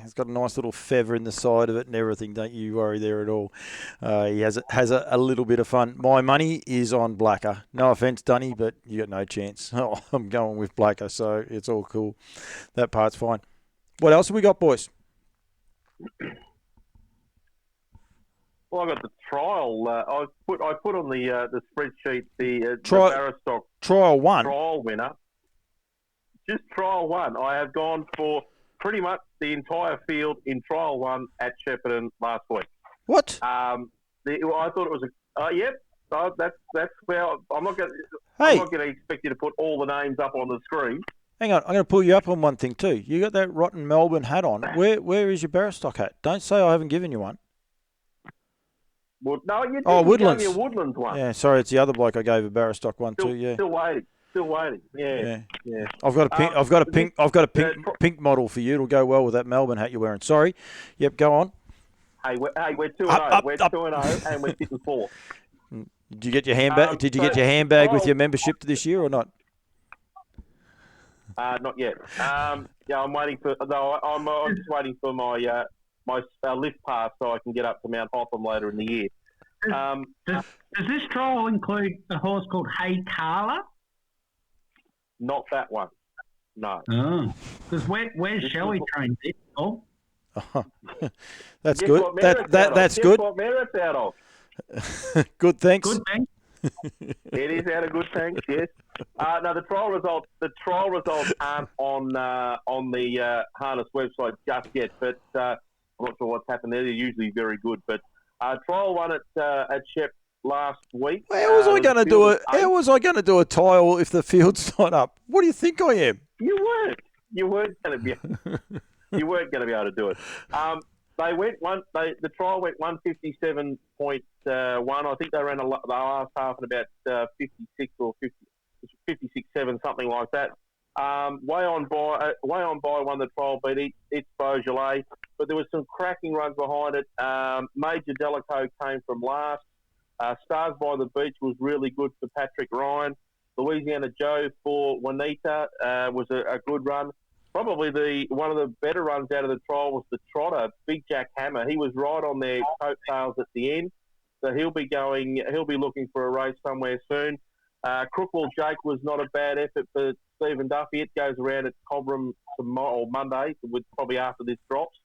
he's got a nice little feather in the side of it and everything. Don't you worry there at all. He has a little bit of fun. My money is on Blacker. No offence, Dunny, but you got no chance. Oh, I'm going with Blacker, so it's all cool. That part's fine. What else have we got, boys? Well, I got the trial. I put on the spreadsheet the Barristock trial 1. Trial winner. Just trial 1. I have gone for pretty much the entire field in trial 1 at Shepparton last week. What? I thought it was yep. That's where I'm not going to expect you to put all the names up on the screen. Hang on, I'm going to pull you up on one thing too. You got that rotten Melbourne hat on. Where is your Barristock hat? Don't say I haven't given you one. Well, no, you did. Woodlands. You gave me a Woodlands one. Yeah, sorry, it's the other bloke I gave a Barristock one too. Yeah. Still waiting. Yeah. I've got a pink model for you. It'll go well with that Melbourne hat you're wearing. Sorry. Yep, go on. Hey, we're 2-0. We're 2-0, and we're sitting 4th. Did you get your handbag? Get your handbag with your membership to this year or not? Not yet. I'm waiting for. No, I'm just waiting for my my lift pass so I can get up to Mount Hotham later in the year. Does this trial include a horse called Hey Carla? Not that one. No. Oh, because where's Shelley trained this? Oh, that's good. That's good. What Merritt's out of? Good, thanks. Good, thanks. It is out of good, thanks. Yes. No, the trial results aren't on the harness website just yet, but I'm not sure what's happened there. They're usually very good, but trial 1 at Shep last week. How was I going to do a tile if the field's not up? What do you think I am? You weren't going to be. You weren't going to be able to do it. The trial went 157.1. I think they ran the last half at about 56 or 56.7, something like that. Way on by won the trial, beat It's Beaujolais, but there was some cracking runs behind it. Major Delico came from last. Stars by the Beach was really good for Patrick Ryan. Louisiana Joe for Juanita was a good run. Probably one of the better runs out of the trial was the trotter, Big Jack Hammer. He was right on their coattails at the end, so he'll be looking for a race somewhere soon. Crookwell Jake was not a bad effort for Stephen Duffy. It goes around at Cobram tomorrow or Monday, probably after this drops.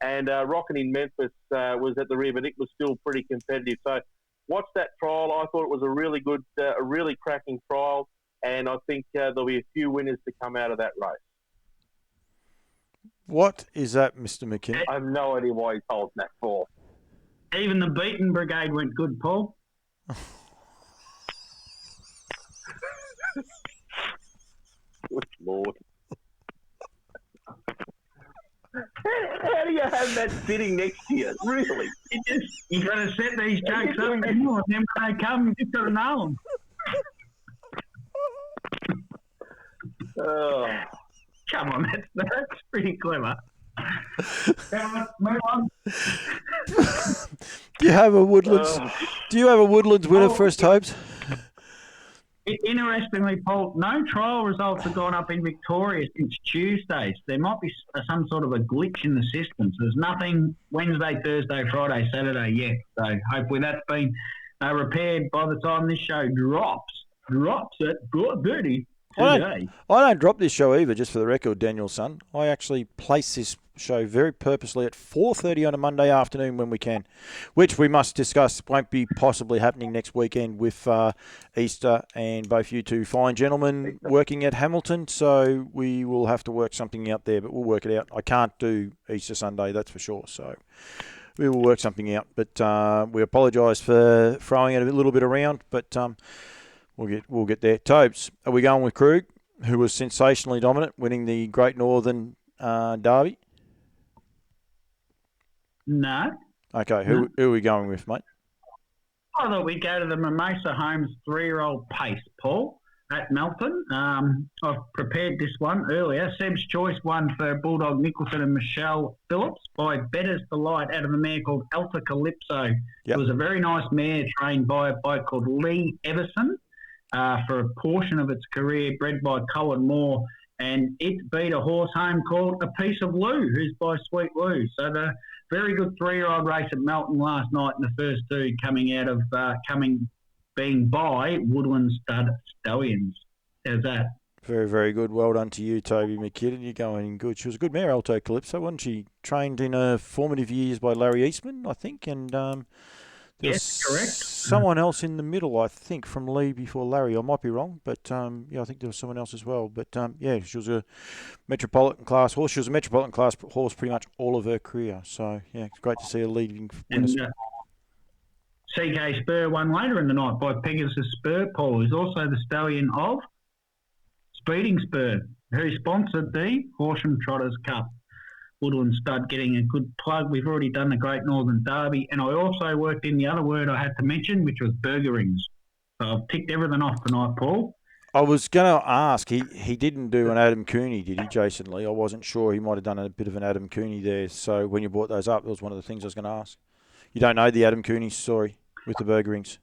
And Rockin' in Memphis was at the rear, but it was still pretty competitive. So watch that trial. I thought it was a really good, a really cracking trial. and I think there'll be a few winners to come out of that race. What is that, Mr. McKinnon? I have no idea why he's holding that for. Even the beaten brigade went good, Paul. Good Lord. How do you have that sitting next to you? Really? You got to set these jokes up, and then when they come, you just got to know them. Oh. Come on, that's pretty clever. Move on. Do you have a Woodlands? Do you have a Woodlands winner for us, Tobes? Interestingly, Paul, no trial results have gone up in Victoria since Tuesday. So there might be some sort of a glitch in the system. So there's nothing Wednesday, Thursday, Friday, Saturday yet. So hopefully that's been repaired by the time this show drops. Drops at 4:30 today. I don't drop this show either, just for the record, Daniel's son. I actually place this show very purposely at 4:30 on a Monday afternoon when we can, which we must discuss won't be possibly happening next weekend with Easter and both you two fine gentlemen working at Hamilton, so we will have to work something out there, but we'll work it out. I can't do Easter Sunday, that's for sure, so we will work something out, but we apologise for throwing it a little bit around, but we'll get there. Tobes, are we going with Krug, who was sensationally dominant, winning the Great Northern Derby? No. Okay, who are we going with, mate? I thought we'd go to the Mimosa Homes 3-year-old pace, Paul, at Melton. I've prepared this one earlier. Seb's Choice won for Bulldog Nicholson and Michelle Phillips by Better's Delight out of a mare called Alta Calypso. Yep. It was a very nice mare trained by a bloke called Lee Everson for a portion of its career, bred by Colin Moore. And it beat a horse home called A Piece of Lou, who's by Sweet Lou. So the very good 3-year-old race at Melton last night, and the first two coming out of being by Woodland Stud Stallions. How's that? Very, very good. Well done to you, Toby McKinnon. You're going in good. She was a good mare, Alto Calypso, wasn't she? Trained in her formative years by Larry Eastman, I think, and yes, correct. Someone else in the middle, I think, from Lee before Larry. I might be wrong, but I think there was someone else as well. But she was a metropolitan class horse. She was a metropolitan class horse pretty much all of her career. So it's great to see her leading winners. CK Spur won later in the night by Pegasus Spur, Paul, who's also the stallion of Speeding Spur, who sponsored the Horsham Trotters Cup. Woodland Stud getting a good plug. We've already done the Great Northern Derby, and I also worked in the other word I had to mention, which was burger rings. So I've ticked everything off tonight, Paul. I was going to ask, he didn't do an Adam Cooney, did he, Jason Lee? I wasn't sure. He might have done a bit of an Adam Cooney there. So when you brought those up, that was one of the things I was going to ask. You don't know the Adam Cooney story with the burger rings?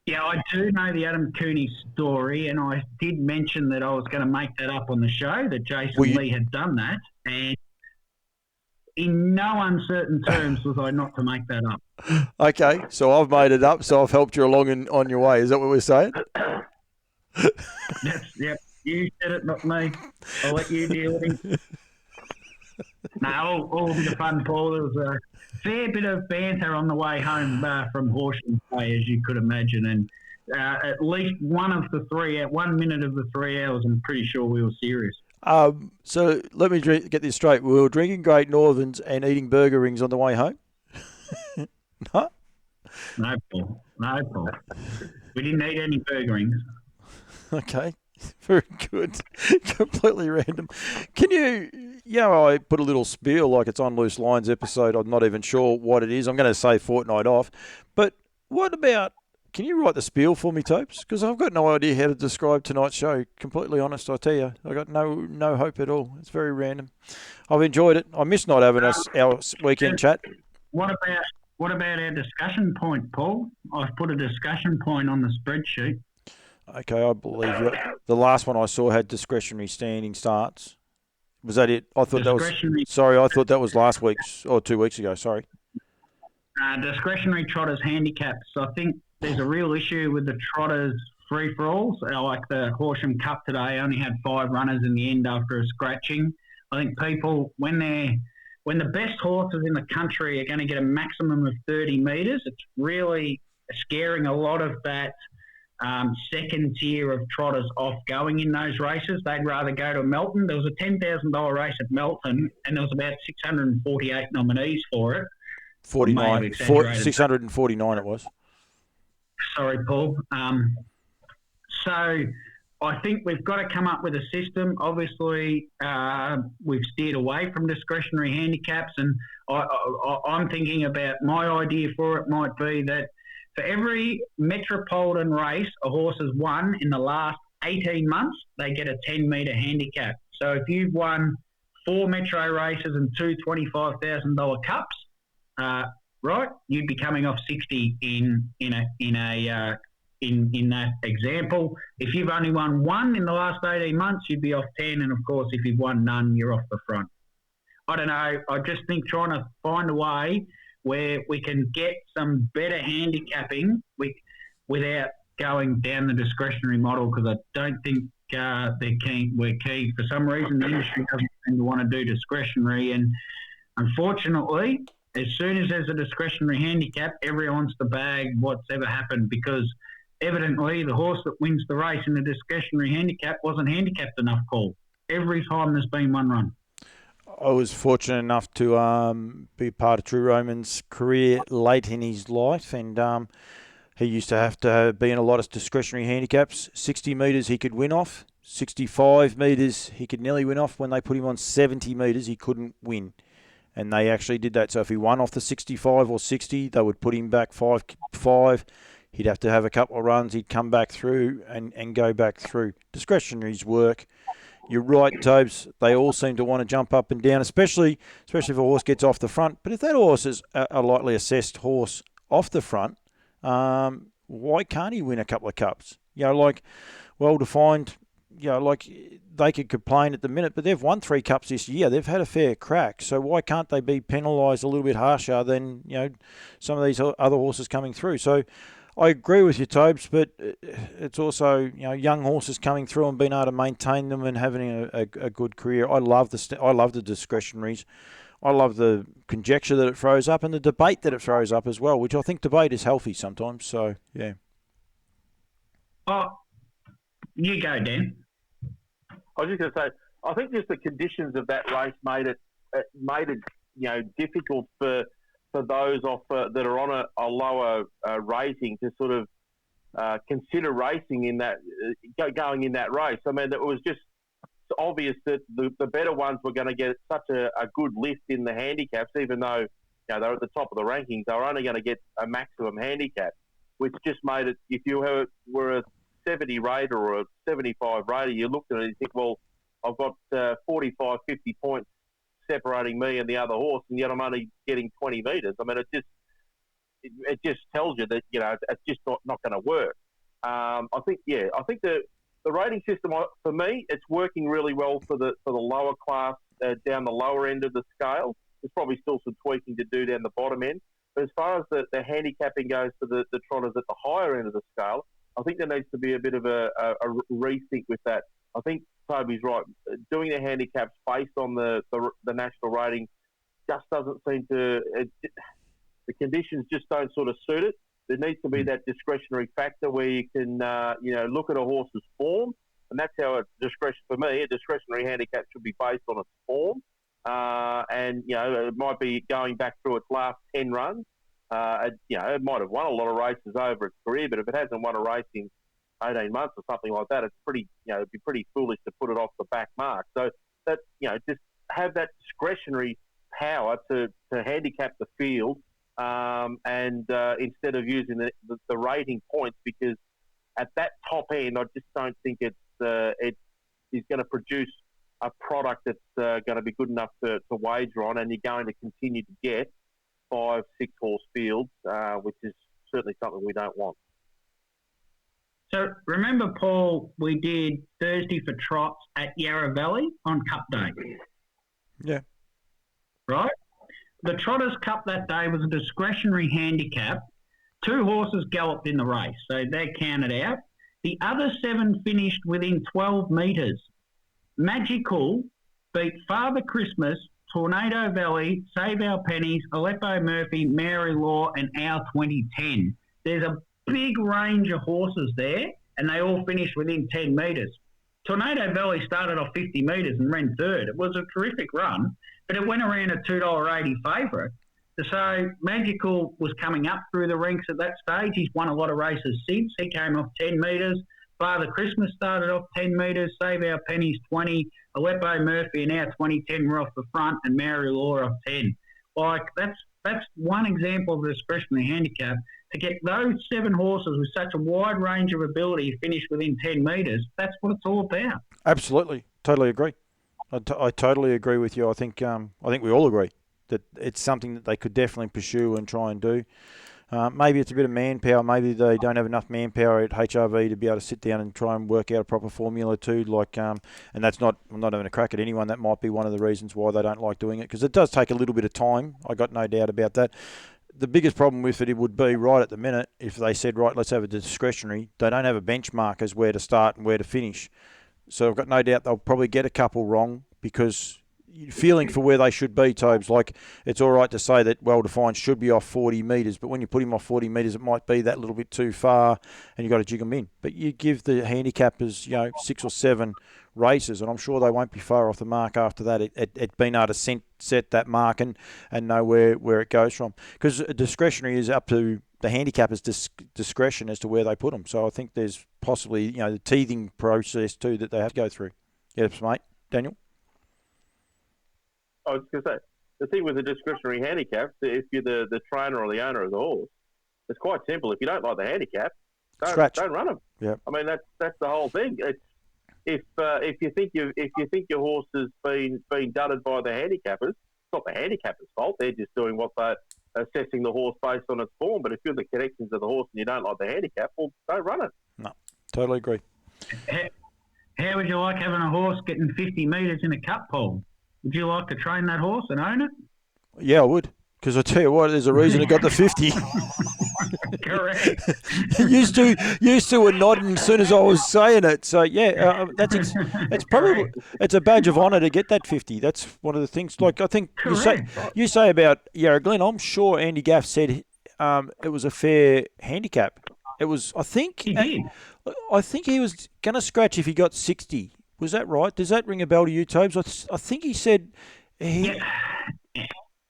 Yeah, I do know the Adam Cooney story, and I did mention that I was going to make that up on the show, that Jason Lee had done that, and in no uncertain terms was I not to make that up. Okay, so I've made it up, so I've helped you along on your way. Is that what we're saying? Yep. You said it, not me. I'll let you deal with it. No, all a bit of fun, Paul. There was a fair bit of banter on the way home from Horsham Bay, as you could imagine, and at least 1 minute of the 3 hours, I'm pretty sure we were serious. So let me get this straight. We were drinking Great Northerns and eating burger rings on the way home? No? No, Paul. We didn't eat any burger rings. Okay. Very good. Completely random. Can I put a little spiel like it's on Loose Lines episode. I'm not even sure what it is. I'm going to say fortnight off. But what about... Can you write the spiel for me, Topes? Because I've got no idea how to describe tonight's show. Completely honest, I tell you. I got no hope at all. It's very random. I've enjoyed it. I miss not having our weekend chat. What about our discussion point, Paul? I've put a discussion point on the spreadsheet. Okay, I believe you. The last one I saw had discretionary standing starts. Was that it? I thought that was... Sorry, I thought that was last week's or 2 weeks ago. Sorry. Discretionary trotters handicaps. I think there's a real issue with the trotters free-for-alls. Like the Horsham Cup today only had 5 runners in the end after a scratching. I think people, when the best horses in the country are going to get a maximum of 30 metres, it's really scaring a lot of that second tier of trotters off going in those races. They'd rather go to Melton. There was a $10,000 race at Melton, and there was about 648 nominees for it. 49, 649 it was. Sorry, Paul. So I think we've got to come up with a system. Obviously, we've steered away from discretionary handicaps, and I'm thinking about my idea for it might be that for every metropolitan race a horse has won in the last 18 months, they get a 10-metre handicap. So if you've won 4 metro races and 2 $25,000 cups, right, you'd be coming off 60 in that example. If you've only won 1 in the last 18 months, you'd be off 10, and of course, if you've won none, you're off the front. I don't know. I just think trying to find a way where we can get some better handicapping without going down the discretionary model, because I don't think we're keen. For some reason, the industry doesn't seem to want to do discretionary, and unfortunately, as soon as there's a discretionary handicap, everyone wants to bag what's ever happened, because evidently the horse that wins the race in the discretionary handicap wasn't handicapped enough, Paul. Every time there's been one run. I was fortunate enough to be part of True Roman's career late in his life, and he used to have to be in a lot of discretionary handicaps. 60 metres he could win off, 65 metres he could nearly win off. When they put him on 70 metres, he couldn't win. And they actually did that. So if he won off the 65 or 60, they would put him back 5. He'd have to have a couple of runs. He'd come back through and go back through. Discretionaries work. You're right, Tobes. They all seem to want to jump up and down, especially if a horse gets off the front. But if that horse is a lightly assessed horse off the front, why can't he win a couple of cups? Like well-defined, like they could complain at the minute, but they've won 3 cups this year. They've had a fair crack. So why can't they be penalised a little bit harsher than some of these other horses coming through? So I agree with you, Tobes, but it's also young horses coming through and being able to maintain them and having a good career. I love the discretionaries. I love the conjecture that it throws up and the debate that it throws up as well, which I think debate is healthy sometimes. So yeah. Oh, you go, Dan. I was just going to say, I think just the conditions of that race made it difficult for those that are on a lower rating to sort of consider racing in that going in that race. I mean, it was just obvious that the better ones were going to get such a good lift in the handicaps, even though they're at the top of the rankings. They were only going to get a maximum handicap, which just made it. If you were a 70 rater or a 75 rater, you looked at it and you think, well, I've got 45, 50 points separating me and the other horse, and yet I'm only getting 20 metres. I mean, it just tells you that it's just not going to work. I think the rating system for me, it's working really well for the lower class down the lower end of the scale. There's probably still some tweaking to do down the bottom end, but as far as the handicapping goes for the trotters at the higher end of the scale, I think there needs to be a bit of a rethink with that. I think Toby's right. Doing the handicaps based on the national rating just doesn't seem to. The conditions just don't sort of suit it. There needs to be that discretionary factor where you can, look at a horse's form, and that's how for me, a discretionary handicap should be based on its form. And it might be going back through its last 10 runs. It might have won a lot of races over its career, but if it hasn't won a race in 18 months or something like that, it's it'd be pretty foolish to put it off the back mark. So that, just have that discretionary power to handicap the field, and instead of using the rating points, because at that top end, I just don't think it is going to produce a product that's going to be good enough to wager on, and you're going to continue to get 5-6 horse fields, which is certainly something we don't want. So remember, Paul, we did Thursday for trots at Yarra Valley on Cup Day. Yeah. Right? The Trotters Cup that day was a discretionary handicap. 2 horses galloped in the race, so they're counted out. The other 7 finished within 12 metres. Magical beat Father Christmas, Tornado Valley, Save Our Pennies, Aleppo Murphy, Mary Law, and Our 2010. There's a big range of horses there, and they all finished within 10 metres. Tornado Valley started off 50 metres and ran third. It was a terrific run, but it went around a $2.80 favourite. So Magical was coming up through the ranks at that stage. He's won a lot of races since. He came off 10 metres. Father Christmas started off 10 metres. Save Our Pennies 20. Aleppo Murphy and our 2010 were off the front, and Mary Law off 10. Like, that's one example of a discretionary handicap. To get those 7 horses with such a wide range of ability finish within 10 metres, that's what it's all about. Absolutely. Totally agree. I totally agree with you. I think we all agree that it's something that they could definitely pursue and try and do. Maybe it's a bit of manpower. Maybe they don't have enough manpower at HRV to be able to sit down and try and work out a proper formula too. And that's not, I'm not having a crack at anyone. That might be one of the reasons why they don't like doing it, because it does take a little bit of time. I got no doubt about that. The biggest problem with it would be right at the minute, if they said, right, let's have a discretionary, they don't have a benchmark as where to start and where to finish. So I've got no doubt they'll probably get a couple wrong, because feeling for where they should be, Tobes. Like, it's all right to say that well-defined should be off 40 metres, but when you put him off 40 metres, it might be that little bit too far, and you've got to jig them in. But you give the handicappers, 6 or 7 races, and I'm sure they won't be far off the mark after that. It being able to set that mark and know where it goes from. Because discretionary is up to the handicapper's discretion as to where they put them. So I think there's possibly, the teething process too that they have to go through. Yes, mate. Daniel? I was going to say, the thing with the discretionary handicaps, if you're the trainer or the owner of the horse, it's quite simple. If you don't like the handicap, don't run them. Yeah. I mean, that's the whole thing. It's if you think your horse has been dudded by the handicappers, it's not the handicappers' fault. They're just doing what they're assessing the horse based on its form. But if you're the connections of the horse and you don't like the handicap, well, don't run it. No, totally agree. How would you like having a horse getting 50 metres in a cup pole? Would you like to train that horse and own it? Yeah, I would. Because I tell you what, there's a reason it got the 50. Correct. used to were nodding as soon as I was saying it. So yeah, it's a badge of honour to get that 50. That's one of the things. Like, I think you say about Yarra Glen. I'm sure Andy Gaff said it was a fair handicap. It was. I think he did. I think he was going to scratch if he got 60. Was that right? Does that ring a bell to you, Tobes? I think he said Yeah.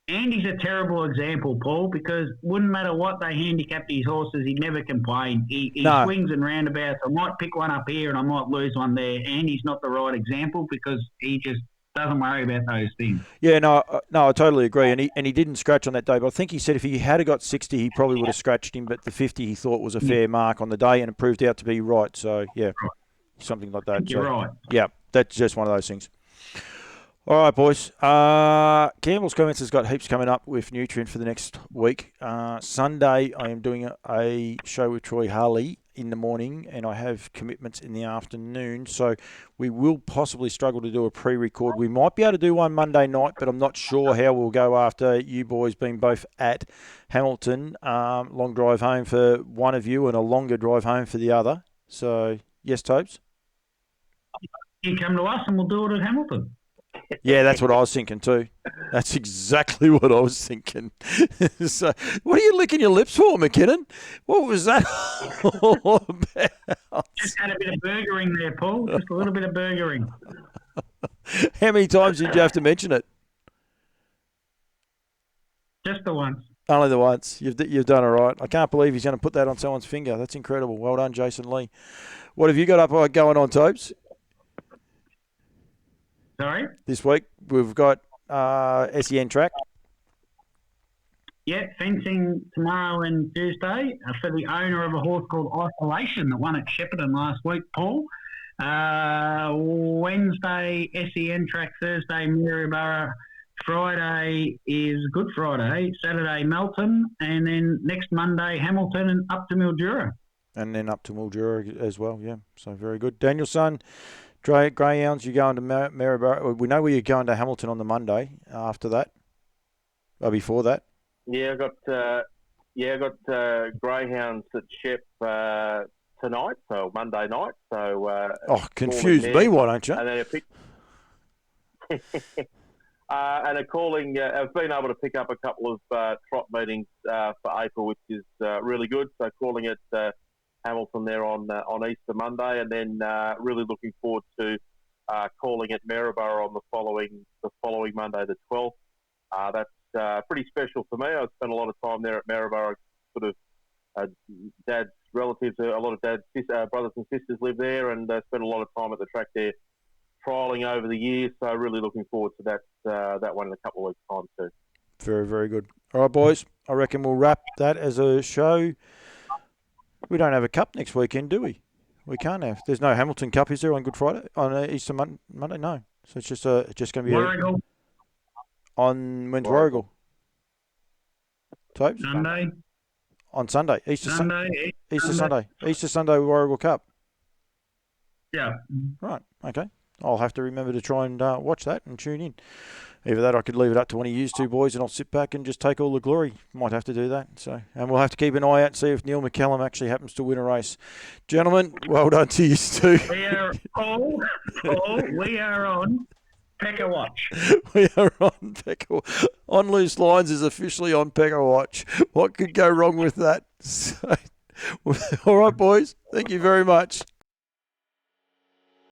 Andy's a terrible example, Paul, because wouldn't matter what they handicap these horses, he'd never complain. He swings and roundabouts. I might pick one up here and I might lose one there. Andy's not the right example because he just doesn't worry about those things. Yeah, no, I totally agree. And he didn't scratch on that day, but I think he said if he had got 60, he probably would have scratched him, but the 50 he thought was a fair mark on the day, and it proved out to be right. So, yeah, something like that. You're right. Yeah, that's just one of those things. All right, boys. Campbell's Comments has got heaps coming up with Nutrient for the next week. Sunday, I am doing a show with Troy Harley in the morning, and I have commitments in the afternoon, so we will possibly struggle to do a pre-record. We might be able to do one Monday night, but I'm not sure how we'll go after you boys being both at Hamilton. Long drive home for one of you and a longer drive home for the other. So, yes, Tobes? You come to us and we'll do it at Hamilton. Yeah, that's what I was thinking too. That's exactly what I was thinking. So, what are you licking your lips for, McKinnon? What was that all about? Just had a bit of burgering there, Paul. Just a little bit of burgering. How many times did you have to mention it? Just the once. Only the once. You've done all right. I can't believe he's going to put that on someone's finger. That's incredible. Well done, Jason Lee. What have you got up going on, Tobes? Sorry? This week we've got SEN track. Yeah, fencing tomorrow and Tuesday for the owner of a horse called Isolation that won at Shepparton last week, Paul. Wednesday, SEN track. Thursday, Maryborough. Friday is Good Friday. Saturday, Melton. And then next Monday, Hamilton and up to Mildura. And then up to Mildura as well, yeah. So very good. Danielson. Greyhounds, you're going to Maryborough. We know where you're going to Hamilton on the Monday after that. Or before that. Yeah, I got Greyhounds at Shep tonight, so Monday night. So confuse me, why don't you? And then and are calling. Have been able to pick up a couple of trot meetings for April, which is really good. So calling it Hamilton there on Easter Monday, and then really looking forward to calling it Maryborough on the following Monday, the 12th. That's pretty special for me. I've spent a lot of time there at Maryborough. Sort of dad's relatives, a lot of dad's brothers and sisters live there, and spent a lot of time at the track there, trialling over the years. So really looking forward to that one in a couple of weeks' time too. Very, very good. All right, boys. I reckon we'll wrap that as a show. We don't have a cup next weekend, do we? We can't have. There's no Hamilton Cup, is there, on Good Friday? On Easter Monday? No. So it's just going to be Warragul. On when's Warragul? Topes? Sunday. On Sunday. Easter Sunday. Easter Sunday Warragul Cup. Yeah. Right. Okay. I'll have to remember to try and watch that and tune in. Either that, I could leave it up to one of you two boys, and I'll sit back and just take all the glory. Might have to do that. So, and we'll have to keep an eye out and see if Neil McCallum actually happens to win a race. Gentlemen, well done to you too. We are on Pecker Watch. We are on Pecker. On Loose Lines is officially on Pecker Watch. What could go wrong with that? So, all right, boys. Thank you very much.